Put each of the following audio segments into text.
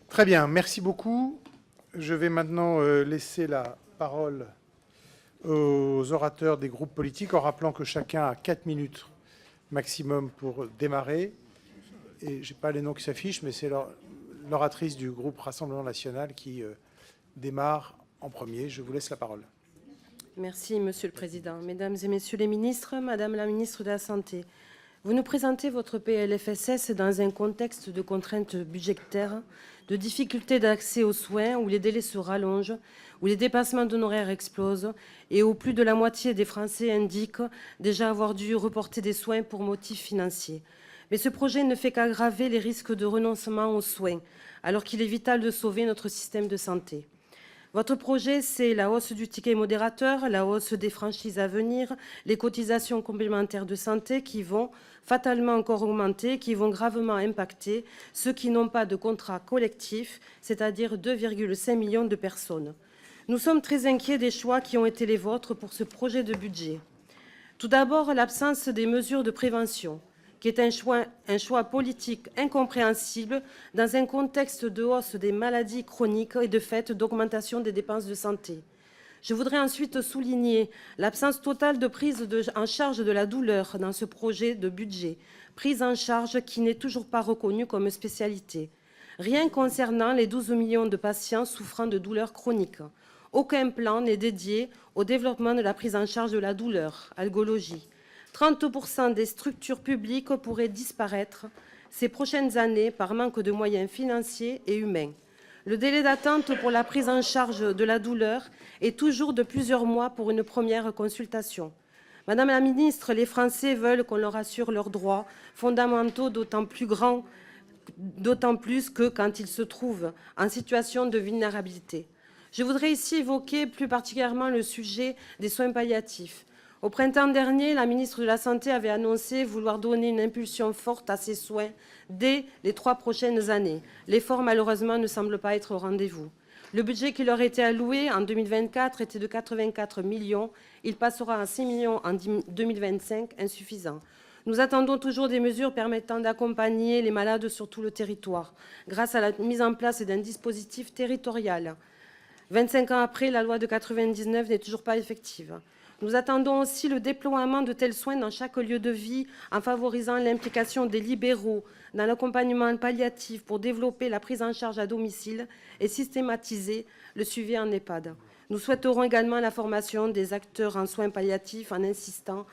Très bien, merci beaucoup. Je vais maintenant laisser la parole aux orateurs des groupes politiques en rappelant que chacun a 4 minutes maximum pour démarrer. Et je n'ai pas les noms qui s'affichent, mais c'est l'oratrice du groupe Rassemblement national qui démarre en premier. Je vous laisse la parole. Merci, Monsieur le Président. Mesdames et Messieurs les ministres, Madame la ministre de la Santé, vous nous présentez votre PLFSS dans un contexte de contraintes budgétaires, de difficultés d'accès aux soins, où les délais se rallongent, où les dépassements d'honoraires explosent et où plus de la moitié des Français indiquent déjà avoir dû reporter des soins pour motifs financiers. Mais ce projet ne fait qu'aggraver les risques de renoncement aux soins, alors qu'il est vital de sauver notre système de santé. Votre projet, c'est la hausse du ticket modérateur, la hausse des franchises à venir, les cotisations complémentaires de santé qui vont fatalement encore augmenter, qui vont gravement impacter ceux qui n'ont pas de contrat collectif, c'est-à-dire 2,5 millions de personnes. Nous sommes très inquiets des choix qui ont été les vôtres pour ce projet de budget. Tout d'abord, l'absence des mesures de prévention, qui est un choix politique incompréhensible dans un contexte de hausse des maladies chroniques et de fait d'augmentation des dépenses de santé. Je voudrais ensuite souligner l'absence totale de prise en charge de la douleur dans ce projet de budget, prise en charge qui n'est toujours pas reconnue comme spécialité. Rien concernant les 12 millions de patients souffrant de douleurs chroniques. Aucun plan n'est dédié au développement de la prise en charge de la douleur, algologie. 30% des structures publiques pourraient disparaître ces prochaines années par manque de moyens financiers et humains. Le délai d'attente pour la prise en charge de la douleur est toujours de plusieurs mois pour une première consultation. Madame la ministre, les Français veulent qu'on leur assure leurs droits fondamentaux d'autant plus que quand ils se trouvent en situation de vulnérabilité. Je voudrais ici évoquer plus particulièrement le sujet des soins palliatifs. Au printemps dernier, la ministre de la Santé avait annoncé vouloir donner une impulsion forte à ces soins dès les 3 prochaines années. L'effort, malheureusement, ne semble pas être au rendez-vous. Le budget qui leur était alloué en 2024 était de 84 millions. Il passera à 6 millions en 2025, insuffisant. Nous attendons toujours des mesures permettant d'accompagner les malades sur tout le territoire, grâce à la mise en place d'un dispositif territorial. 25 ans après, la loi de 99 n'est toujours pas effective. Nous attendons aussi le déploiement de tels soins dans chaque lieu de vie en favorisant l'implication des libéraux dans l'accompagnement palliatif pour développer la prise en charge à domicile et systématiser le suivi en EHPAD. Nous souhaiterons également la formation des acteurs en soins palliatifs en incitant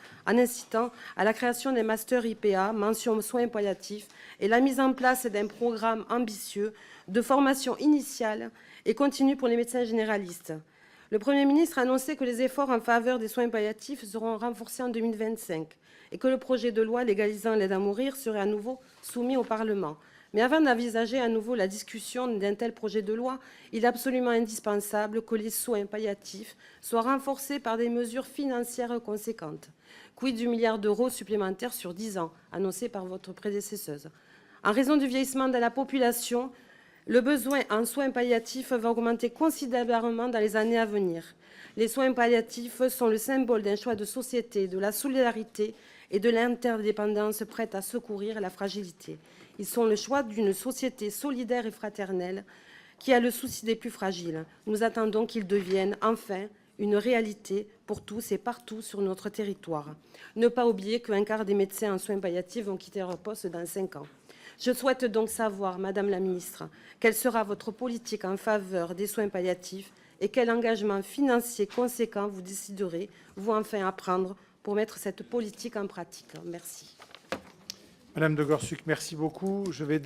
à la création des masters IPA, mention soins palliatifs, et la mise en place d'un programme ambitieux de formation initiale et continue pour les médecins généralistes. Le Premier ministre a annoncé que les efforts en faveur des soins palliatifs seront renforcés en 2025 et que le projet de loi légalisant l'aide à mourir serait à nouveau soumis au Parlement. Mais avant d'envisager à nouveau la discussion d'un tel projet de loi, il est absolument indispensable que les soins palliatifs soient renforcés par des mesures financières conséquentes. Quid du milliard d'euros supplémentaires sur 10 ans, annoncé par votre prédécesseuse. En raison du vieillissement de la population, le besoin en soins palliatifs va augmenter considérablement dans les années à venir. Les soins palliatifs sont le symbole d'un choix de société, de la solidarité et de l'interdépendance prête à secourir la fragilité. Ils sont le choix d'une société solidaire et fraternelle qui a le souci des plus fragiles. Nous attendons qu'ils deviennent enfin une réalité pour tous et partout sur notre territoire. Ne pas oublier qu'un quart des médecins en soins palliatifs vont quitter leur poste dans 5 ans. Je souhaite donc savoir, Madame la ministre, quelle sera votre politique en faveur des soins palliatifs et quel engagement financier conséquent vous déciderez, vous enfin, à prendre pour mettre cette politique en pratique. Merci. Madame de Gorsuc, merci beaucoup. Je vais